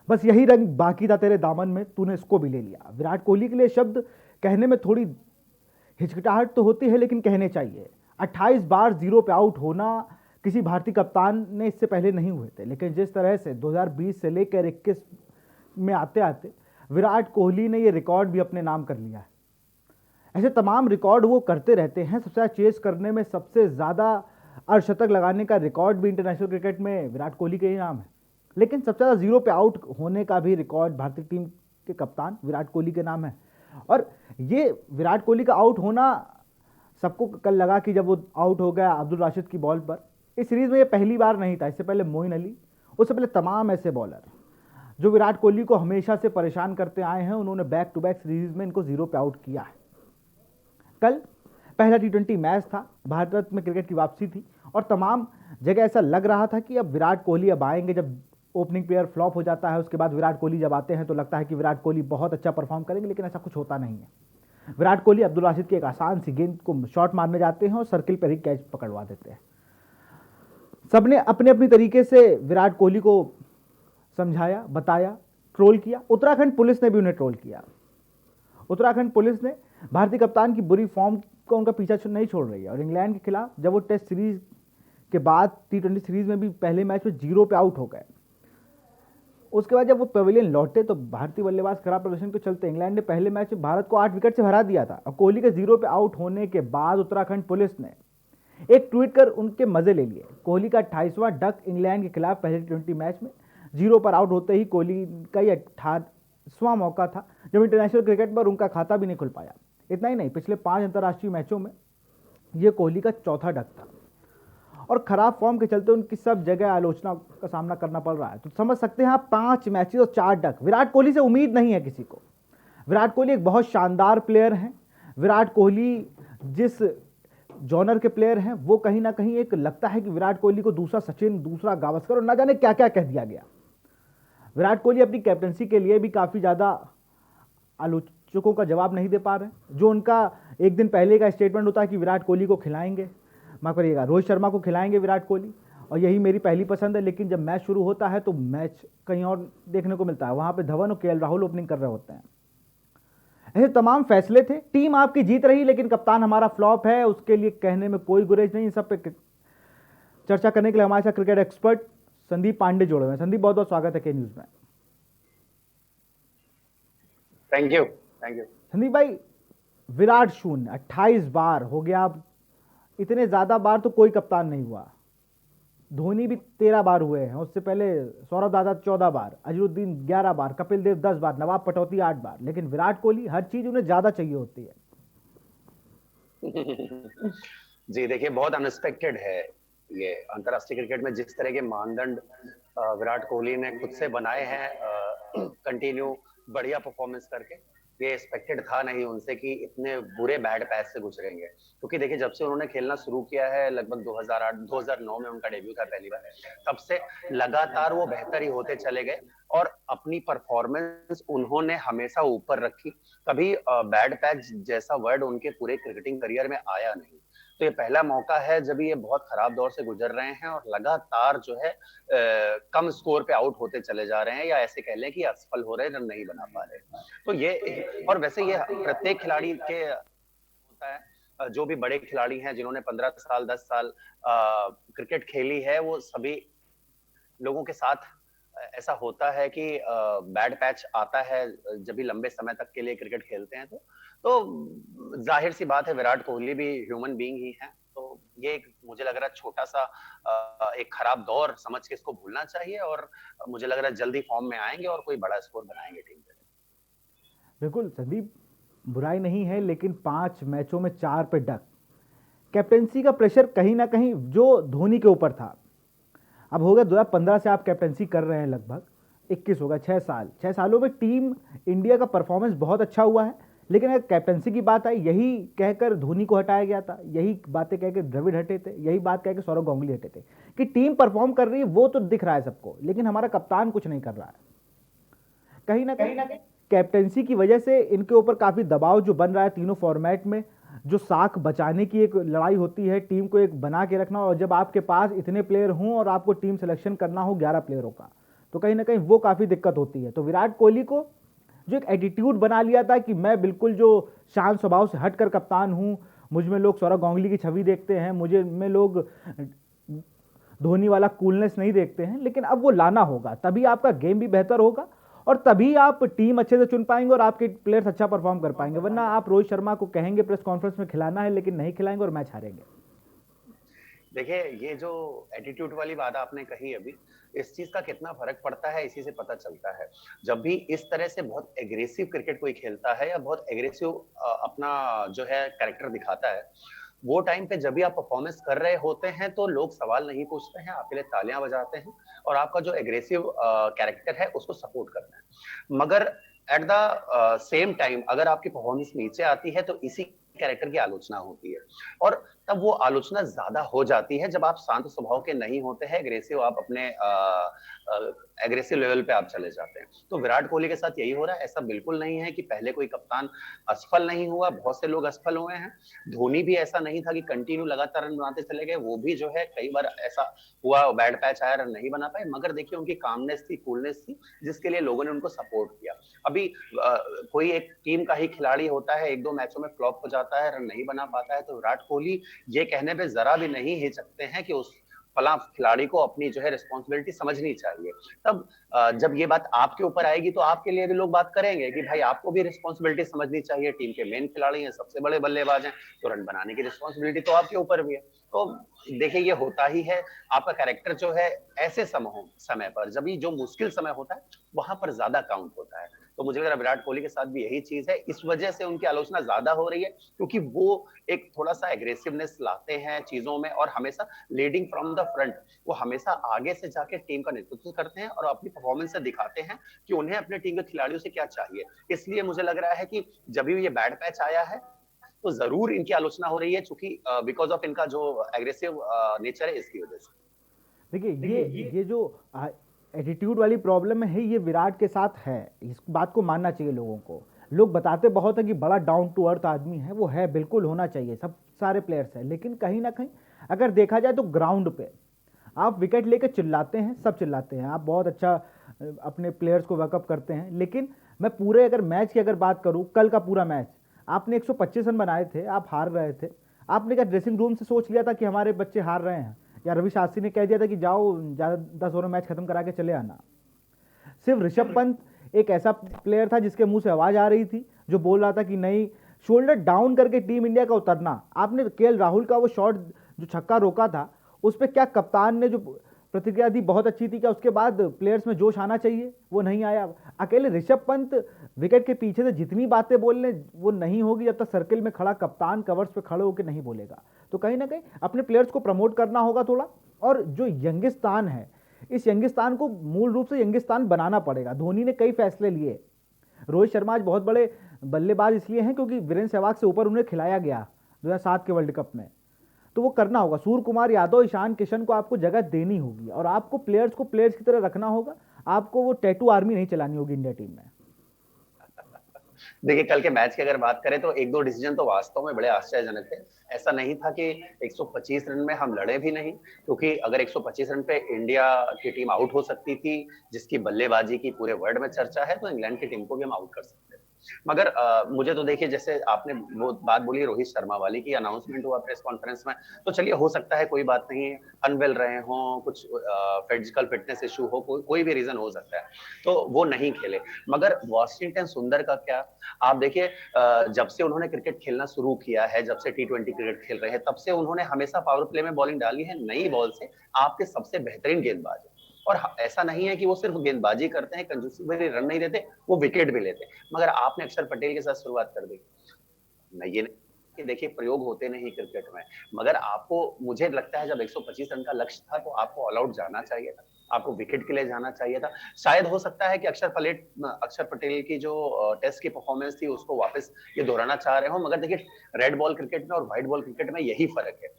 बस यही रंग बाकी था तेरे दामन में, तूने इसको भी ले लिया। विराट कोहली के लिए शब्द कहने में थोड़ी हिचकिटाहट तो होती है, लेकिन कहने चाहिए। 28 बार जीरो पे आउट होना किसी भारतीय कप्तान ने इससे पहले नहीं हुए थे, लेकिन जिस तरह से 2020 से लेकर 21 में आते आते विराट कोहली ने ये रिकॉर्ड भी अपने नाम कर लिया है। ऐसे तमाम रिकॉर्ड वो करते रहते हैं। सबसे ज़्यादा चेस करने में, सबसे ज़्यादा अर्धशतक लगाने का रिकॉर्ड भी इंटरनेशनल क्रिकेट में विराट कोहली के ही नाम है, लेकिन सबसे ज़्यादा जीरो पे आउट होने का भी रिकॉर्ड भारतीय टीम के कप्तान विराट कोहली के नाम है। और ये विराट कोहली का आउट होना, सबको कल लगा कि जब वो आउट हो गया अब्दुल राशिद की बॉल पर, इस सीरीज में ये पहली बार नहीं था। इससे पहले मोइन अली, उससे पहले तमाम ऐसे बॉलर जो विराट कोहली को हमेशा से परेशान करते आए हैं, उन्होंने बैक टू बैक सीरीज में इनको जीरो पे आउट किया है। कल पहला टी20 मैच था, भारत में क्रिकेट की वापसी थी, और तमाम जगह ऐसा लग रहा था कि अब विराट कोहली अब आएंगे। जब ओपनिंग प्लेयर फ्लॉप हो जाता है, उसके बाद विराट कोहली जब आते हैं तो लगता है कि विराट कोहली बहुत अच्छा परफॉर्म करेंगे, लेकिन ऐसा कुछ होता नहीं है। विराट कोहली अब्दुल राशिद की एक आसान सी गेंद को शॉट मारने जाते हैं और सर्किल पर ही कैच पकड़वा देते हैं। सबने अपने अपनी तरीके से विराट कोहली को समझाया, बताया, ट्रोल किया। उत्तराखंड पुलिस ने भी उन्हें ट्रोल किया। उत्तराखंड पुलिस ने भारतीय कप्तान की बुरी फॉर्म को उनका पीछा नहीं छोड़ रही है, और इंग्लैंड के खिलाफ जब वो टेस्ट सीरीज के बाद टी20 सीरीज में भी पहले मैच में जीरो पे आउट हो गए, उसके बाद जब वो पवेलियन लौटे तो भारतीय बल्लेबाज खराब प्रदर्शन के चलते इंग्लैंड ने पहले मैच में भारत को 8 विकेट से हरा दिया था। और कोहली के जीरो पे आउट होने के बाद उत्तराखंड पुलिस ने एक ट्वीट कर उनके मजे ले लिए। कोहली का 28वां डक इंग्लैंड के खिलाफ पहले टी20 मैच में जीरो पर आउट होते ही कोहली का यह 28वां मौका था जब इंटरनेशनल क्रिकेट पर उनका खाता भी नहीं खुल पाया। इतना ही नहीं, पिछले 5 अंतर्राष्ट्रीय मैचों में यह कोहली का चौथा डक था, और खराब फॉर्म के चलते उनकी सब जगह आलोचना का सामना करना पड़ रहा है। तो समझ सकते हैं आप, 5 मैचेस और 4 डक। विराट कोहली से उम्मीद नहीं है किसी को। विराट कोहली एक बहुत शानदार प्लेयर हैं। विराट कोहली जिस जॉनर के प्लेयर हैं, वो कहीं ना कहीं एक लगता है कि विराट कोहली को दूसरा सचिन, दूसरा गावस्कर और ना जाने क्या क्या कह दिया गया। विराट कोहली अपनी कैप्टनसी के लिए भी काफ़ी ज़्यादा आलोचकों का जवाब नहीं दे पा रहे। जो उनका एक दिन पहले का स्टेटमेंट होता है कि विराट कोहली को खिलाएंगे, माफ करिएगा, रोहित शर्मा को खिलाएंगे विराट कोहली, और यही मेरी पहली पसंद है, लेकिन जब मैच शुरू होता है तो मैच कहीं और देखने को मिलता है। वहाँ पे धवन और केएल राहुल ओपनिंग कर रहे होते हैं। ऐसे तमाम फैसले थे। टीम आपकी जीत रही, लेकिन कप्तान हमारा फ्लॉप है, उसके लिए कहने में कोई गुरेज नहीं। इन सब पे चर्चा करने के लिए हमारे साथ क्रिकेट एक्सपर्ट संदीप पांडे जुड़े हुए हैं। संदीप, बहुत बहुत स्वागत है के न्यूज में। थैंक यू संदीप भाई, विराट शून्य 28 बार हो गया। अब इतने ज्यादा बार तो कोई कप्तान नहीं हुआ। धोनी भी 13 बार हुए हैं, उससे पहले सौरभ दादा 14 बार, अजरुद्दीन 11 बार, कपिल देव 10 बार, नवाब पटौती 8 बार, लेकिन विराट कोहली हर चीज उन्हें ज्यादा चाहिए होती है। जी देखिए, बहुत अनएक्सपेक्टेड है ये अंतर्राष्ट्रीय क्रिकेट में। जिस तरह के मानदंड विराट कोहली ने खुद से बनाए हैं कंटिन्यू बढ़िया परफॉर्मेंस करके, ये एक्सपेक्टेड था नहीं उनसे कि इतने बुरे बैड पैच से गुजरेंगे। क्योंकि देखिए, जब से उन्होंने खेलना शुरू किया है, लगभग 2008-2009 में उनका डेब्यू था पहली बार, तब से लगातार वो बेहतर ही होते चले गए, और अपनी परफॉर्मेंस उन्होंने हमेशा ऊपर रखी। कभी बैड पैच जैसा वर्ड उनके पूरे क्रिकेटिंग करियर में आया नहीं। तो ये पहला मौका है जब ये बहुत खराब दौर से गुजर रहे हैं और लगातार जो है कम स्कोर पे आउट होते चले जा रहे हैं, या ऐसे कह लें कि असफल हो रहे हैं, रन नहीं बना पा रहे। तो ये, और वैसे ये प्रत्येक खिलाड़ी के होता है। जो भी बड़े खिलाड़ी हैं जिन्होंने 15 साल 10 साल क्रिकेट खेली है, वो सभी लोगों के साथ ऐसा होता है कि बैड पैच आता है जब भी लंबे समय तक के लिए क्रिकेट खेलते हैं। तो जाहिर सी बात है, विराट कोहली भी ह्यूमन बीइंग ही है। तो ये एक मुझे लग रहा है छोटा सा एक खराब दौर समझ के इसको भूलना चाहिए, और मुझे लग रहा है जल्दी फॉर्म में आएंगे और कोई बड़ा स्कोर बनाएंगे टीम के लिए। बिल्कुल संदीप, बुराई नहीं है, लेकिन 5 मैचों में 4 पे डक। कैप्टेंसी का प्रेशर कहीं ना कहीं जो धोनी के ऊपर था। अब हो गया 2015 से आप कैप्टेंसी कर रहे हैं, लगभग 21 होगा, 6 साल। 6 सालों में टीम इंडिया का परफॉर्मेंस बहुत अच्छा हुआ है, लेकिन अगर कैप्टेंसी की बात आई, यही कहकर धोनी को हटाया गया था, यही बातें कहकर द्रविड़ हटे थे, यही बात कहकर सौरव गांगुली हटे थे कि टीम परफॉर्म कर रही है, वो तो दिख रहा है सबको, लेकिन हमारा कप्तान कुछ नहीं कर रहा है। कहीं ना कहीं कैप्टेंसी की वजह से इनके ऊपर काफ़ी दबाव जो बन रहा है तीनों फॉर्मेट में। जो साख बचाने की एक लड़ाई होती है, टीम को एक बना के रखना, और जब आपके पास इतने प्लेयर हों और आपको टीम सिलेक्शन करना हो 11 प्लेयरों का, तो कहीं ना कहीं वो काफ़ी दिक्कत होती है। तो विराट कोहली को जो एक एटीट्यूड बना लिया था कि मैं बिल्कुल जो शांत स्वभाव से हटकर कप्तान हूँ, मुझ में लोग सौरव गांगुली की छवि देखते हैं, मुझे में लोग धोनी वाला कूलनेस नहीं देखते हैं, लेकिन अब वो लाना होगा, तभी आपका गेम भी बेहतर होगा और तभी आप टीम अच्छे से चुन पाएंगे और आपके प्लेयर्स अच्छा परफॉर्म कर पाएंगे। वरना आप रोहित शर्मा को कहेंगे प्रेस कॉन्फ्रेंस में खिलाना है, लेकिन नहीं खिलाएंगे और मैच हारेंगे। देखिए, ये जो एटीट्यूड वाली बात आपने कही अभी, इस चीज का कितना फर्क पड़ता है इसी से पता चलता है। जब भी इस तरह से बहुत एग्रेसिव क्रिकेट कोई खेलता है या बहुत एग्रेसिव अपना जो है कैरेक्टर दिखाता है, वो टाइम पे जब भी आप परफॉर्मेंस कर रहे होते हैं तो लोग सवाल नहीं पूछते हैं, आपके लिए तालियां बजाते हैं और आपका जो एग्रेसिव कैरेक्टर है उसको सपोर्ट करते हैं। मगर एट द सेम टाइम अगर आपकी परफॉर्मेंस नीचे आती है तो इसी कैरेक्टर की आलोचना होती है और तब वो आलोचना ज्यादा हो जाती है जब आप शांत स्वभाव के नहीं होते हैं, एग्रेसिव आप अपने एग्रेसिव लेवल पे आप चले जाते हैं। तो विराट कोहली के साथ यही हो रहा है। ऐसा बिल्कुल नहीं है कि पहले कोई कप्तान असफल नहीं हुआ, बहुत से लोग असफल हुए हैं। धोनी भी ऐसा नहीं था कि कंटिन्यू लगातार रन बनाते चले गए, वो भी जो है कई बार ऐसा हुआ बैड पैच आया, रन नहीं बना पाए, मगर देखिए उनकी कामनेस थी, कूलनेस थी, जिसके लिए लोगों ने उनको सपोर्ट किया। अभी कोई एक टीम का ही खिलाड़ी होता है, एक दो मैचों में फ्लॉप हो जाता है, रन नहीं बना पाता है, तो विराट कोहली ये कहने पे जरा भी नहीं हिचकते हैं कि उस फला खिलाड़ी को अपनी जो है रिस्पॉन्सिबिलिटी समझनी चाहिए। तब जब ये बात आपके ऊपर आएगी तो आपके लिए भी लोग बात करेंगे कि भाई आपको भी रिस्पॉन्सिबिलिटी समझनी चाहिए, टीम के मेन खिलाड़ी हैं, सबसे बड़े बल्लेबाज हैं, तो रन बनाने की रिस्पॉन्सिबिलिटी तो आपके ऊपर भी है। तो देखिए ये होता ही है, आपका कैरेक्टर जो है ऐसे समय पर जब भी जो मुश्किल समय होता है वहां पर ज्यादा काउंट होता है। तो मुझे लग रहा है विराट कोहली के साथ भी यही चीज है, इस वजह से उनकी आलोचना ज्यादा हो रही है क्योंकि वो एक थोड़ा सा एग्रेसिवनेस लाते हैं चीजों में और हमेशा लीडिंग फ्रॉम द फ्रंट, वो हमेशा आगे से जाके टीम का नेतृत्व करते हैं और अपनी परफॉर्मेंस से दिखाते हैं कि उन्हें अपने टीम के खिलाड़ियों से क्या चाहिए। इसलिए मुझे लग रहा है कि जब भी ये बैड पैच आया है तो जरूर इनकी आलोचना हो रही है, क्योंकि बिकॉज ऑफ इनका जो एग्रेसिव नेचर है इसकी वजह से। देखिए ये जो एटीट्यूड वाली प्रॉब्लम है ये विराट के साथ है, इस बात को मानना चाहिए लोगों को। लोग बताते बहुत है कि बड़ा डाउन टू अर्थ आदमी है, वो है, बिल्कुल होना चाहिए, सब सारे प्लेयर्स हैं, लेकिन कहीं ना कहीं अगर देखा जाए तो ग्राउंड पे आप विकेट लेकर चिल्लाते हैं, सब चिल्लाते हैं, आप बहुत अच्छा अपने प्लेयर्स को वर्कअप करते हैं, लेकिन मैं पूरे अगर मैच की अगर बात करूं, कल का पूरा मैच आपने 125 रन बनाए थे, आप हार रहे थे, आपने क्या ड्रेसिंग रूम से सोच लिया था कि हमारे बच्चे हार रहे हैं, या रवि शास्त्री ने कह दिया था कि जाओ ज़्यादा 10 ओवर मैच खत्म करा के चले आना? सिर्फ ऋषभ पंत एक ऐसा प्लेयर था जिसके मुंह से आवाज़ आ रही थी, जो बोल रहा था कि नहीं, शोल्डर डाउन करके टीम इंडिया का उतरना। आपने केएल राहुल का वो शॉट जो छक्का रोका था, उस पर क्या कप्तान ने जो प्रतिक्रिया दी बहुत अच्छी थी, क्या उसके बाद प्लेयर्स में जोश आना चाहिए? वो नहीं आया। अकेले ऋषभ पंत विकेट के पीछे से जितनी बातें बोलने, वो नहीं होगी जब तक सर्किल में खड़ा कप्तान कवर्स पे खड़े होकर नहीं बोलेगा। तो कहीं ना कहीं अपने प्लेयर्स को प्रमोट करना होगा थोड़ा, और जो यंगिस्तान है, इस यंगिस्तान को मूल रूप से यंगिस्तान बनाना पड़ेगा। धोनी ने कई फैसले लिए, रोहित शर्मा आज बहुत बड़े बल्लेबाज इसलिए हैं क्योंकि वीरेंद्र सहवाग से ऊपर उन्हें खिलाया गया 2007 के वर्ल्ड कप में, तो वो करना होगा। सूर्य कुमार यादव, ईशान किशन को आपको जगह देनी होगी और आपको प्लेयर्स को प्लेयर्स की तरह रखना होगा। आपको वो टैटू आर्मी नहीं चलानी होगी इंडिया टीम में। देखिए कल के मैच की अगर बात करें तो एक दो डिसीजन तो वास्तव में बड़े आश्चर्यजनक थे। ऐसा नहीं था कि 125 रन में हम लड़े भी नहीं, क्योंकि अगर 125 रन पे इंडिया की टीम आउट हो सकती थी, जिसकी बल्लेबाजी की पूरे वर्ल्ड में चर्चा है, तो इंग्लैंड की टीम को भी हम आउट कर सकते थे। मगर मुझे तो देखिए, जैसे आपने वो बात बोली रोहित शर्मा वाली की, अनाउंसमेंट हुआ प्रेस कॉन्फ्रेंस में, तो चलिए हो सकता है कोई बात नहीं, अनवेल रहे हों, कुछ फिजिकल फिटनेस इशू हो, कोई भी रीजन हो सकता है, तो वो नहीं खेले। मगर वॉशिंगटन सुंदर का क्या, आप देखिए जब से उन्होंने क्रिकेट खेलना शुरू किया है, जब से टी20 क्रिकेट खेल रहे हैं, तब से उन्होंने हमेशा पावर प्ले में बॉलिंग डाली है, नई बॉल से आपके सबसे बेहतरीन गेंदबाज है। और ऐसा नहीं है कि वो सिर्फ गेंदबाजी करते हैं, कंजूसी भरे रन नहीं देते, वो विकेट भी लेते हैं। मगर आपने अक्षर पटेल के साथ शुरुआत कर दी, मैं ये कि देखिए प्रयोग होते नहीं क्रिकेट में, मगर आपको, मुझे लगता है जब 125 रन का लक्ष्य था तो आपको ऑल आउट जाना चाहिए था, आपको विकेट के लिए जाना चाहिए था। शायद हो सकता है कि अक्षर पटेल की जो टेस्ट की परफॉर्मेंस थी उसको वापस ये दोहराना चाह रहे हो, मगर देखिए रेड बॉल क्रिकेट में और व्हाइट बॉल क्रिकेट में यही फर्क है।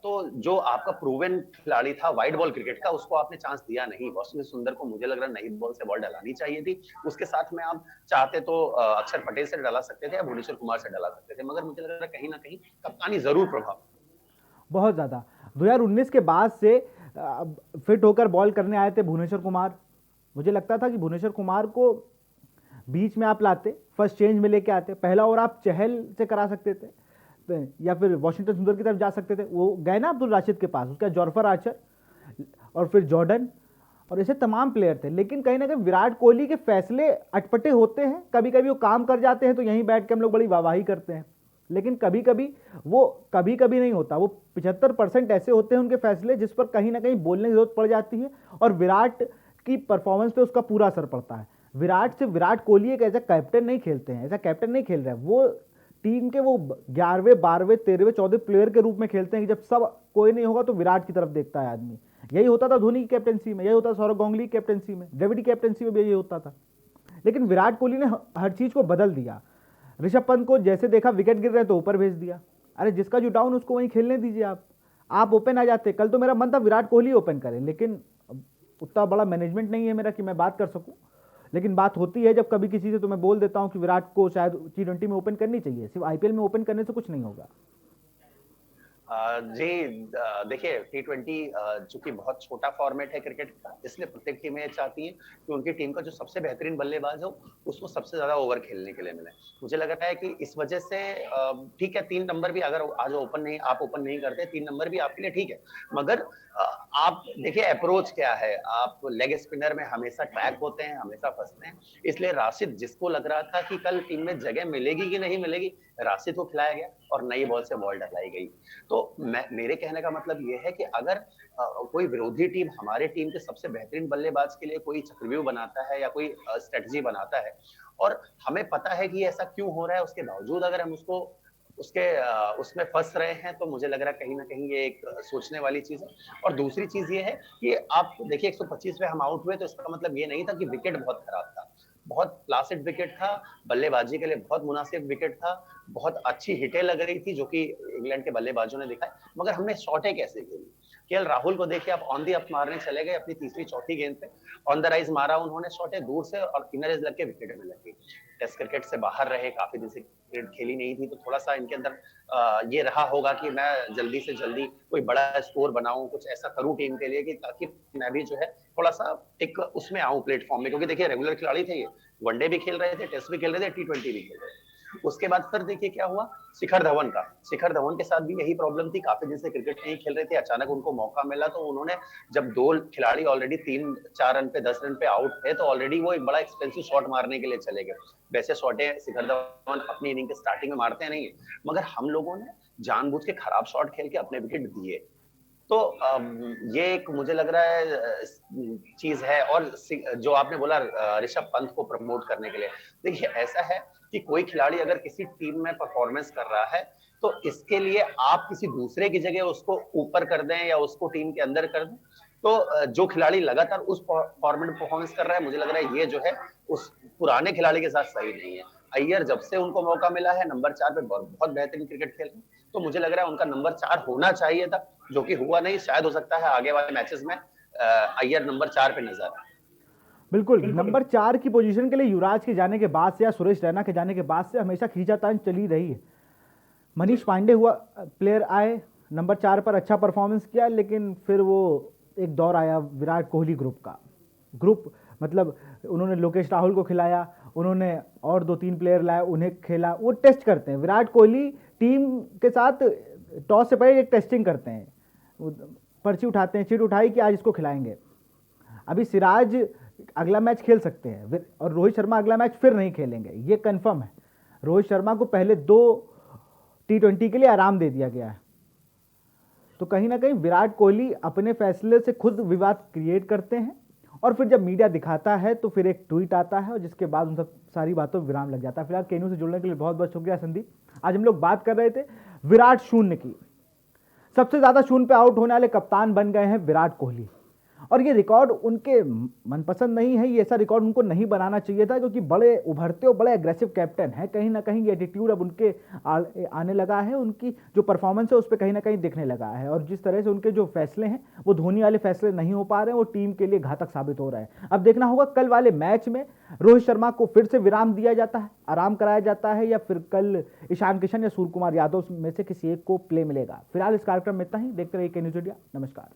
तो जो आपका प्रूवन खिलाड़ी था व्हाइट बॉल क्रिकेट का, उसको आपने चांस दिया नहीं। वॉशिंगटन सुंदर को मुझे लग रहा है नई बॉल से बॉल डलानी चाहिए थी, उसके साथ में आप चाहते तो अक्षर पटेल से डला सकते थे या भुवनेश्वर कुमार से डला सकते थे, मगर मुझे लग रहा है कहीं ना कहीं कप्तानी जरूर प्रभाव बहुत ज़्यादा। 2019 के बाद से फिट होकर बॉल करने आए थे भुवनेश्वर कुमार, मुझे लगता था कि भुवनेश्वर कुमार को बीच में आप लाते, फर्स्ट चेंज में लेके आते, पहला ओवर आप चहल से करा सकते थे या फिर वॉशिंगटन सुंदर की तरफ जा सकते थे। वो गए ना अब्दुल राशिद के पास, उसका जॉर्फर आर्चर और फिर जॉर्डन और ऐसे तमाम प्लेयर थे। लेकिन कहीं ना कहीं विराट कोहली के फैसले अटपटे होते हैं, कभी कभी वो काम कर जाते हैं तो यहीं बैठ के हम लोग बड़ी वाहवाही करते हैं, लेकिन कभी कभी नहीं होता। वो 75% ऐसे होते हैं उनके फैसले जिस पर कहीं ना कहीं बोलने की जरूरत पड़ जाती है और विराट की परफॉर्मेंस पे उसका पूरा असर पड़ता है। विराट कोहली एक ऐसा कैप्टन नहीं खेलते हैं, ऐसा कैप्टन नहीं खेल रहे हैं वो, टीम के वो 11वें 12वें 13वें 14वें प्लेयर के रूप में खेलते हैं कि जब सब कोई नहीं होगा तो विराट की तरफ देखता है आदमी। यही होता था धोनी की कैप्टनसी में, यही होता था सौरव गांगुली की कैप्टनसी में, द्रविड़ की कैप्टनसी में भी यही होता था। लेकिन विराट कोहली ने हर चीज को बदल दिया। ऋषभ पंत को जैसे देखा विकेट गिर रहे तो ऊपर भेज दिया, अरे जिसका जो डाउन उसको वहीं खेलने दीजिए। आप ओपन आ जाते। कल तो मेरा मन था विराट कोहली ओपन करें, लेकिन उतना बड़ा मैनेजमेंट नहीं है मेरा कि मैं बात कर सकूं। लेकिन बात होती है जब कभी किसी से, तो मैं बोल देता हूं कि विराट को शायद T20 में ओपन करनी चाहिए, सिर्फ IPL में ओपन करने से कुछ नहीं होगा। जी, देखिए T20 चूंकि बहुत छोटा फॉर्मेट है क्रिकेट का, इसलिए प्रत्येक टीमें चाहती हैं कि उनकी टीम का जो सबसे बेहतरीन बल्लेबाज हो उसको सबसे ज्यादा ओवर खेलने के लिए मिले। मुझे लगता है कि इस वजह से ठीक है, 3 नंबर भी अगर आज आप ओपन नहीं करते, 3 नंबर भी आपके लिए ठीक है, मगर आप देखिए अप्रोच क्या है। आप लेग स्पिनर में हमेशा ट्रैक होते हैं, हमेशा फंसते हैं, इसलिए राशिद, जिसको लग रहा था कि कल टीम में जगह मिलेगी कि नहीं मिलेगी, राशिद को खिलाया गया और नई बॉल से बॉल डलाई गई। तो मेरे कहने का मतलब ये है कि अगर कोई विरोधी टीम हमारे टीम के सबसे बेहतरीन बल्लेबाज के लिए कोई चक्रव्यूह बनाता है या कोई स्ट्रेटजी बनाता है और हमें पता है कि ऐसा क्यों हो रहा है, उसके बावजूद अगर हम उसमें फंस रहे हैं, तो मुझे लग रहा है कहीं ना कहीं ये एक सोचने वाली चीज है। और दूसरी चीज ये है कि आप देखिए 125 पे हम आउट हुए, तो इसका मतलब ये नहीं था कि विकेट बहुत खराब था, बहुत प्लासिड विकेट था, बल्लेबाजी के लिए बहुत मुनासिब विकेट था, बहुत अच्छी हिटें लग रही थी जो कि इंग्लैंड के बल्लेबाजों ने दिखाई, मगर हमने शॉटें कैसे खेली। केएल राहुल को देखिए, आप ऑन दी अप मारने चले गए अपनी तीसरी चौथी गेंद पे, ऑन द राइज मारा उन्होंने शॉटें दूर से और इनर एज लग के विकेट में लगी। टेस्ट क्रिकेट से बाहर रहे, काफी दिन से क्रिकेट खेली नहीं थी, तो थोड़ा सा इनके अंदर ये रहा होगा कि मैं जल्दी से जल्दी कोई बड़ा स्कोर बनाऊं, कुछ ऐसा करूं टीम के लिए कि ताकि मैं भी जो है थोड़ा सा एक उसमें आऊं प्लेटफॉर्म में, क्योंकि देखिए रेगुलर खिलाड़ी थे ये, वनडे भी खेल रहे थे, टेस्ट भी खेल रहे थे, T20 भी खेल रहे थे। उसके बाद फिर देखिए क्या हुआ शिखर धवन के साथ भी यही प्रॉब्लम थी, काफी दिन से क्रिकेट नहीं खेल रहे थे, अचानक उनको मौका मिला तो उन्होंने, जब 2 खिलाड़ी ऑलरेडी 3-4 रन पे 10 रन पे आउट थे, तो ऑलरेडी वो एक बड़ा एक्सपेंसिव शॉट मारने के लिए चले गए। वैसे शॉटें शिखर धवन अपनी इनिंग के स्टार्टिंग में मारते नहीं है, मगर हम लोगों ने जानबूझ के खराब शॉट खेल के अपने विकेट दिए। तो ये एक मुझे लग रहा है चीज है। और जो आपने बोला ऋषभ पंत को प्रमोट करने के लिए, देखिए ऐसा है कि कोई खिलाड़ी अगर किसी टीम में परफॉर्मेंस कर रहा है, तो इसके लिए आप किसी दूसरे की जगह उसको ऊपर कर दें या उसको टीम के अंदर कर दें, तो जो खिलाड़ी लगातार उस फॉर्मेट में परफॉर्मेंस कर रहा है, मुझे लग रहा है ये जो है उस पुराने खिलाड़ी के साथ सही नहीं है। अय्यर जब से उनको मौका मिला है नंबर 4 पे बहुत बेहतरीन क्रिकेट खेल रहे हैं, तो मुझे लग रहा है उनका नंबर 4 होना चाहिए था, जो कि हुआ नहीं। शायद हो सकता है आगे वाले मैचेस में अय्यर नंबर 4 पे नजर आए। बिल्कुल, नंबर 4 की पोजीशन के लिए युवराज के जाने के बाद से या सुरेश रैना के जाने के बाद से हमेशा खींचातान चली रही है। मनीष पांडे हुआ प्लेयर आए, नंबर 4 पर अच्छा परफॉर्मेंस किया, लेकिन फिर वो एक दौर आया विराट कोहली ग्रुप मतलब उन्होंने लोकेश राहुल को खिलाया, उन्होंने और 2-3 प्लेयर लाए, उन्हें खेला। वो टेस्ट करते हैं, विराट कोहली टीम के साथ टॉस से पहले एक टेस्टिंग करते हैं, पर्ची उठाते हैं, चिट उठाई कि आज इसको खिलाएंगे। अभी सिराज अगला मैच खेल सकते हैं और रोहित शर्मा अगला मैच फिर नहीं खेलेंगे, ये कंफर्म है। रोहित शर्मा को पहले 2 T20 के लिए आराम दे दिया गया है। तो कहीं ना कहीं विराट कोहली अपने फैसले से खुद विवाद क्रिएट करते हैं और फिर जब मीडिया दिखाता है तो फिर एक ट्वीट आता है और जिसके बाद उन सब सारी बातों में विराम लग जाता है। फिलहाल केन्यू से जुड़ने के लिए बहुत बहुत शुक्रिया संदीप। आज हम लोग बात कर रहे थे विराट शून्य की। सबसे ज्यादा शून्य पे आउट होने वाले कप्तान बन गए हैं विराट कोहली, और ये रिकॉर्ड उनके मनपसंद नहीं है। ये ऐसा रिकॉर्ड उनको नहीं बनाना चाहिए था, क्योंकि बड़े उभरते और बड़े एग्रेसिव कैप्टन है। कहीं ना कहीं ये एटीट्यूड अब उनके आने लगा है, उनकी जो परफॉर्मेंस है उस पर कहीं ना कहीं दिखने लगा है, और जिस तरह से उनके जो फैसले हैं वो धोनी वाले फैसले नहीं हो पा रहे हैं, वो टीम के लिए घातक साबित हो रहा है। अब देखना होगा कल वाले मैच में रोहित शर्मा को फिर से विराम दिया जाता है, आराम कराया जाता है, या फिर कल ईशान किशन या सूर्य कुमार यादव में से किसी एक को प्ले मिलेगा। फिलहाल इस कार्यक्रम में इतना ही। देखते रहिए के न्यूज़ इंडिया। नमस्कार।